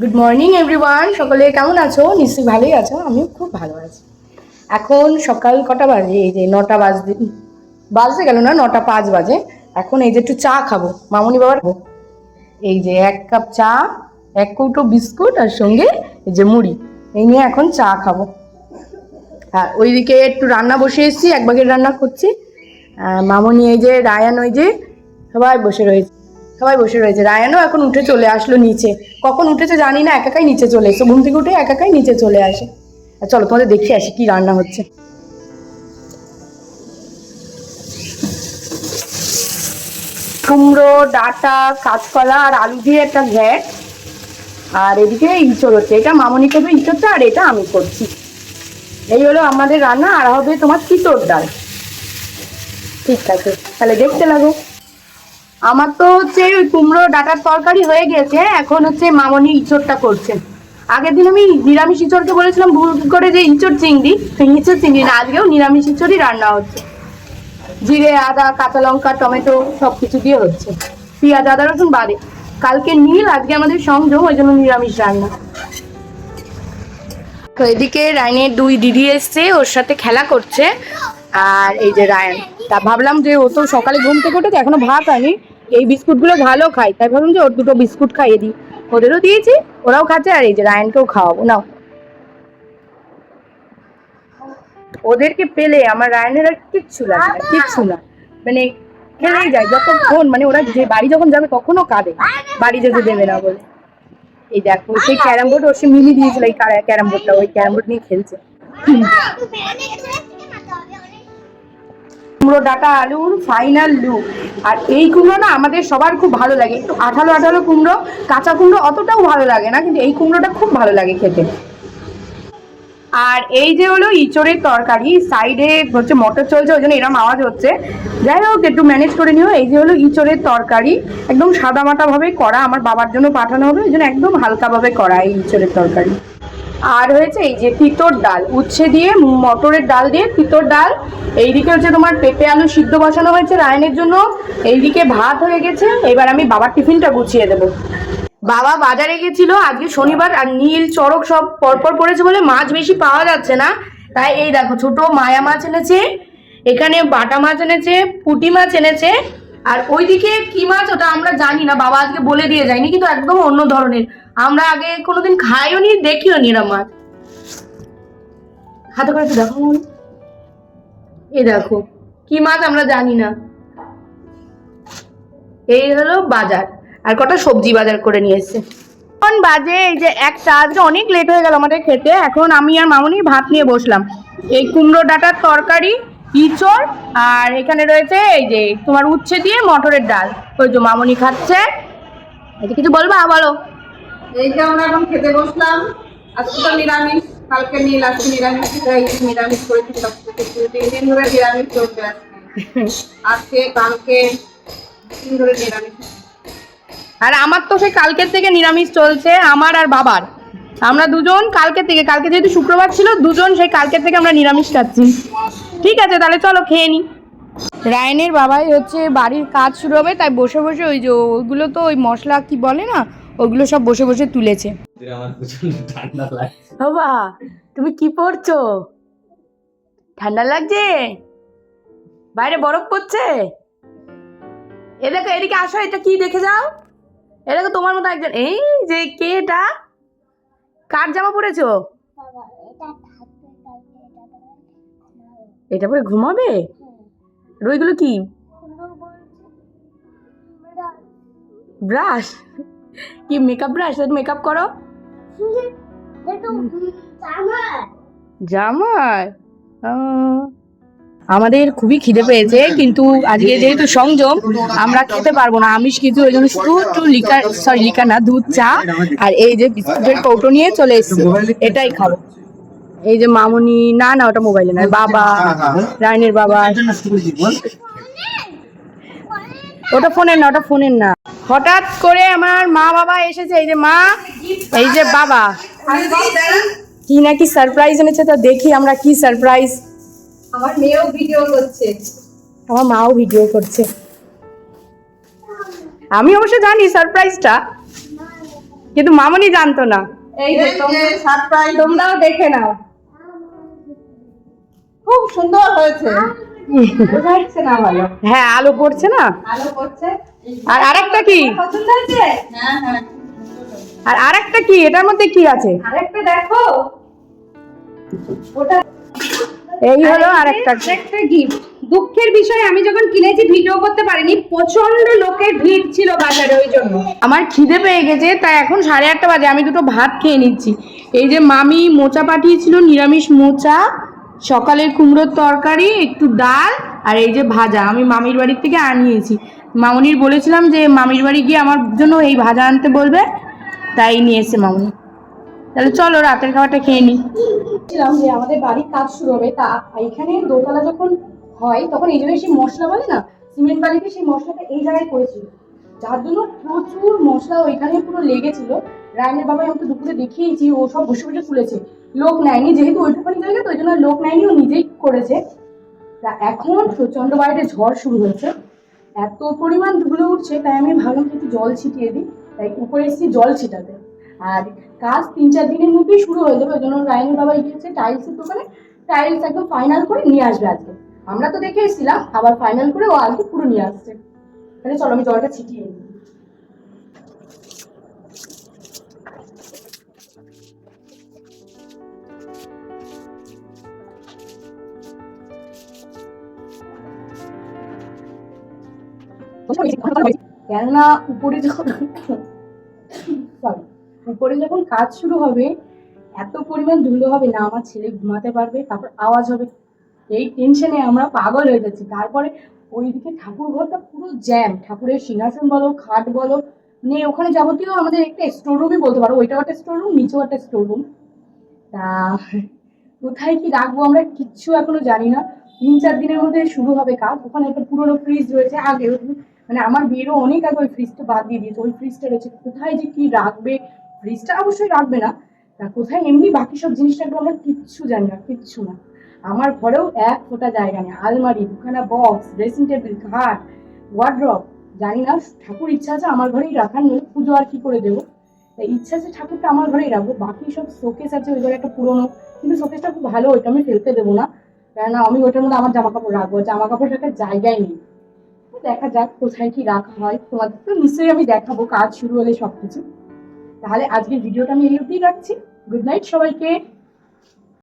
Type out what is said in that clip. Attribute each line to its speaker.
Speaker 1: Good morning everyone, সকলে কেমন আছো? নিশ্চয়ই ভালোই আছো, আমিও খুব ভালো আছি। এখন সকাল কটা বাজে? এই যে 9টা বাজতে গেল না, 9টা 5 বাজে। এখন এই যে একটু চা খাবো মামুনি বাবার। এই যে 1 কাপ চা, 1 কৌটো বিস্কুট আর সঙ্গে এই যে মুড়ি, এই নিয়ে এখন চা খাবো। হ্যাঁ, ওইদিকে একটু রান্না বসে এসেছি, 1 ভাগের রান্না করছি। মামুনি, এই যে রায়ান, ওই যে সবাই বসে রয়েছে। রায়ানও এখন উঠে চলে আসলো নিচে। কখন উঠেছে জানি না, একাকাই নিচে চলে এসে, ঘুম থেকে উঠে একাকাই নিচে চলে আসে। আর চলো তোমাদের দেখে আসি কি রান্না হচ্ছে। কুমড়ো, ডাঁটা, কাঁচকলা আর আলু দিয়ে একটা ঘ্যাট। আর এদিকে ইঁচড় হচ্ছে, এটা মামুনি করবে ইঁচড়টা, আর এটা আমি করছি। এই হলো আমাদের রান্না। আর হবে তোমার তিতর ডাল। ঠিক আছে, তাহলে দেখতে লাগো। আমার তো হচ্ছে ওই কুমড়ো ডাঁটার তরকারি হয়ে গেছে, এখন হচ্ছে মামনি ইঁচড়টা করছে। আগের দিন আমি নিরামিষ ইঁচড়কে বলেছিলাম ভুল করে যে ইঁচড় চিংড়ি না, আজকেও নিরামিষ ইঁচড়ই রান্না হচ্ছে। জিরে, আদা, কাঁচা লঙ্কা, টমেটো সবকিছু দিয়ে হচ্ছে, পেঁয়াজ, আদা, রসুন বাদে। কালকে নীল, আজকে আমাদের সংযম, ওই জন্য নিরামিষ রান্না। তো এদিকে রায়নের 2 দিদি এসছে, ওর সাথে খেলা করছে। আর এই যে রায়ন, তা ভাবলাম যে ও তো সকালে ঘুম থেকে উঠেছে, এখনো ভাত আনি, এই বিস্কুটগুলো ভালো খাই, তাই ভাবলাম যে ওর 2টো বিস্কুট খাইয়ে দিই। ওদেরও দিয়েছি, ওরাও খাচ্ছে। আর এই যে রায়নকেও খাওয়াবো। নাও, ওদেরকে পেলে আমার রায়নের আর কিচ্ছু লাগে না, কিচ্ছু না, মানে খেলেই যায় যতক্ষণ, মানে ওরা যে বাড়ি যখন যাবে তখনও কাঁদে, বাড়ি যেতে দেবে না বলে। এই দেখো, সেই ক্যারাম বোর্ড ওর সে মিলি দিয়েছিল, এই ক্যারাম বোর্ডটা, ওই ক্যারাম বোর্ড নিয়ে খেলছে। কুমড়ো, ডাঁটা, আলুর ফাইনাল লুক। আর এই কুমড়ো না আমাদের সবার খুব ভালো লাগে, একটু আঠালো আঠালো কুমড়ো। কাঁচা কুমড়ো অতটাও ভালো লাগে না, কিন্তু এই কুমড়োটা খুব ভালো লাগে খেতে। আর এই যে হলো ইঁচড়ের তরকারি, সাইডে হচ্ছে মটর চলছে, ওই জন্য এরকম আওয়াজ হচ্ছে। যাই হোক, একটু ম্যানেজ করে নিও। এই যে হলো ইঁচড়ের তরকারি, একদম সাদামাটা ভাবে করা, আমার বাবার জন্য পাঠানো হবে, ওই জন্য একদম হালকা ভাবে করা এই ইঁচড়ের তরকারি। আর হয়েছে এই যে তিতর ডাল, উচ্ছে দিয়ে মটরের ডাল দিয়ে তিতর ডাল। এইদিকে হচ্ছে তোমার পেঁপে আলু সিদ্ধ বসানো হয়েছে রায়নের জন্য। এইদিকে ভাত হয়ে গেছে, এবার আমি বাবার টিফিনটা গুছিয়ে দেবো। বাবা বাজারে গেছিল আজকে শনিবার, আর নীল চড়ক সব পরপর পড়েছে বলে মাছ বেশি পাওয়া যাচ্ছে না। তাই এই দেখো, ছোট মায়া মাছ এনেছে, এখানে বাটা মাছ এনেছে, পুঁটি মাছ এনেছে। আর ওইদিকে কি মাছ ওটা আমরা জানি না, বাবা আজকে বলে দিয়ে যায়নি, কিন্তু একদম অন্য ধরনের, আমরা আগে কোনোদিন খাইও নি, দেখিও নি এরা মাছ। হাতে করে একটু দেখো, এই দেখো কি মাছ আমরা জানি না। এই হলো বাজার, আর কটা সবজি বাজার করে নিয়ে এসছে। এখন বাজে এই যে 1টা, আজকে অনেক লেট হয়ে গেল আমাদের খেতে। এখন আমি আর মামুনি ভাত নিয়ে বসলাম। এই কুমড়ো ডাঁটার তরকারি, ইঁচড়, আর এখানে রয়েছে এই যে তোমার উচ্ছে দিয়ে মটরের ডাল। ওই যে মামুনি খাচ্ছে। এটা কিছু বলবা? বলো।
Speaker 2: এই যে আমরা এখন খেতে বসলাম। আজকে তো নিরামিষ, কালকে নীল, আজকে নিরামিষ, নিরামিষ করেছি। 3 দিন ধরে নিরামিষ চলবে। আজকে কালকে 3 ধরে নিরামিষ।
Speaker 1: আর আমার তো সেই কালকের থেকে নিরামিষ চলছে, আমার আর বাবার। আমরা দুজন কালকে যেহেতু শুক্রবার ছিল, দুজন সেই কালকের থেকে আমরা নিরামিষ খাচ্ছি। ঠিক আছে, তাহলে চলো খেয়ে নি। রায়নের বাবাই হচ্ছে বাড়ির কাজ শুরু হবে, তাই বসে বসে ওই যে ওইগুলো তো ওই মশলা কি বলে না, ওইগুলো সব বসে বসে তুলেছে।
Speaker 3: আমার প্রচন্ড ঠান্ডা লাগছে।
Speaker 1: বাবা, তুমি কি পড়ছো? ঠান্ডা লাগছে? বাইরে বরফ পড়ছে। এ দেখো, এদিকে আসো, এটা কি দেখে যাও। এ দেখো, তোমার মতো একজন, এই যে কে এটা, কার জামা পরেছো? এটা পরে ঘুমাবে? আর ওইগুলো কি? ব্রাশ? কি মেকআপ ব্রাশ? মেকআপ করো। জামাই? আমাদের খুবই খিদে পেয়েছে, কিন্তু আজকে যেহেতু সংযম, আমরা খেতে পারবো না আমিষ কিছু, ওই জন্য শুধু একটু লিকার না, দুধ, চা আর এই যে বিস্কুটের কৌটো নিয়ে চলে এসেছি, এটাই খাবো। এই যে মামুনি, না না ওটা মোবাইলে নয়, বাবা, রায়নের বাবা। ওটা ফোনের না, ওটা ফোনের না। হঠাৎ করে আমার মা বাবা এসেছে, এই যে মা, এই যে বাবা, কি নাকি সারপ্রাইজ এনেছে, তা দেখি আমরা কি সারপ্রাইজ।
Speaker 2: আমার মেয়েও ভিডিও করছে,
Speaker 1: আমার মাও ভিডিও করছে। আমি অবশ্য জানি সারপ্রাইজটা, কিন্তু মামনি জানতো না।
Speaker 2: এই যে সারপ্রাইজ, তোমরাও দেখে নাও, খুব সুন্দর হয়েছে। বোঝা যাচ্ছে না ভালো,
Speaker 1: হ্যাঁ আলো পড়ছে না।
Speaker 2: আলো করছে।
Speaker 1: আর আরেকটা কি?
Speaker 2: পছন্দ হয়েছে? হ্যাঁ হ্যাঁ।
Speaker 1: আর আরেকটা কি? এটার মধ্যে কি আছে?
Speaker 2: আরেকটা দেখো, ওটা
Speaker 1: এই হলো আরেকটা।
Speaker 2: একটা গিফট। দুঃখের বিষয়, আমি যখন কিনেছি ভিডিও করতে পারিনি, প্রচন্ড লোকের ভিড় ছিল বাজারে, ওই জন্য।
Speaker 1: আমার খিদে পেয়ে গেছে, তাই এখন 8:30 বাজে, আমি দুটো ভাত খেয়ে নিচ্ছি। এই যে মামি মোচা পাঠিয়েছিল, নিরামিষ মোচা, সকালের কুমড়োর তরকারি, একটু ডাল, আর এই যে ভাজা আমি মামির বাড়ির থেকে আনিয়েছি। মামনির বলেছিলাম যে মামির বাড়ি গিয়ে আমার জন্য এই ভাজা আনতে বলবে, তাই নিয়ে এসে মামনি। তাহলে চলো রাতের খাবারটা খেয়ে নিই।
Speaker 4: বলছিলাম যে আমাদের বাড়ির কাজ শুরু হবে, তা এখানে দোতলা যখন হয় তখন এই জায়গায় সেই মশলা বলে না, সিমেন্ট বালিতে, সেই মশলাটা এই জায়গায় করেছিল, যার জন্য প্রচুর মশলা ওইখানে পুরো লেগেছিল। রায়নের বাবা আমাকে দুপুরে দেখিয়েছি, ও সব বসে বসে তুলেছে, লোক নেয়নি, যেহেতু ওইটুখানি জায়গা তো ওই জন্য লোক নেয়নি, ও নিজেই করেছে। তা এখন প্রচন্ড বাইরে ঝড় শুরু হয়েছে, এত পরিমাণ ধুলো উঠছে, তাই আমি ভাবলাম যে একটু জল ছিটিয়ে দিই, তাই উপরে এসেছি জল ছিটাতে। আর কাজ 3-4 দিনের মধ্যেই শুরু হয়ে যাবে, ওই জন্য রায়নের বাবা গিয়েছে টাইলসের দোকানে, টাইলস একদম ফাইনাল করে নিয়ে আসবে আজকে। আমরা তো দেখে এসেছিলাম, আবার ফাইনাল করে ও আজকে পুরো নিয়ে আসছে। তাহলে চলো আমি জলটা ছিটিয়ে নিই। কেননা উপরে যখন উপরে যখন কাজ শুরু হবে, এত পরিমাণ ধুলো হবে না, আমার ছেলে ঘুমাতে পারবে, তারপর আওয়াজ হবে, এই টেনশনে আমরা পাগল হয়ে যাচ্ছি। তারপরে ওইদিকে ঠাকুর ঘরটা পুরো জ্যাম, ঠাকুরের সিংহাসন বলো, খাট বলো, মানে ওখানে যাবতীয় আমাদের একটা স্টোর রুমই বলতে পারো, ওইটাও একটা স্টোর রুম, নিচেও একটা স্টোর রুম। তা কোথায় কি রাখবো আমরা কিচ্ছু এখনো জানি না। 3-4 দিনের মধ্যে শুরু হবে কাজ। ওখানে একটা পুরোনো ফ্রিজ রয়েছে, আগে মানে আমার বিয়েরও অনেক আগে ওই ফ্রিজটা বাদ দিয়ে দিয়েছে, ওই ফ্রিজটা রয়েছে, কোথায় যে কি রাখবে, ফ্রিজটা অবশ্যই রাখবে না, তা কোথায় এমনি বাকি সব জিনিস রাখবে আমরা কিচ্ছু জানি না, কিচ্ছু না। আমার ঘরেও এক ফোঁটা জায়গা নেই, আলমারি, দুখানা বক্স, ড্রেসিং টেবিল, খাট, ওয়ার্ড্রপ, জানি না, ঠাকুর ইচ্ছা আছে আমার ঘরেই রাখার, নয় পুজো আর কি করে দেবো, তাই ইচ্ছা আছে ঠাকুরটা আমার ঘরেই রাখবো। বাকি সব শোকেস আছে, ওই ঘরে একটা পুরোনো, কিন্তু শোকেসটা খুব ভালো, ওইটা আমি ফেলতে দেবো না, কেননা আমি ওইটার মধ্যে আমার জামা কাপড় রাখবো, জামা কাপড় রাখার জায়গায় নেই। দেখা যাক কোথায় কি রাখা হয়, তোমাদের তো নিশ্চয়ই আমি দেখাবো কাজ শুরু হলে সবকিছু। তাহলে আজকের ভিডিওটা আমি এই অবধি রাখছি। গুড নাইট সবাইকে।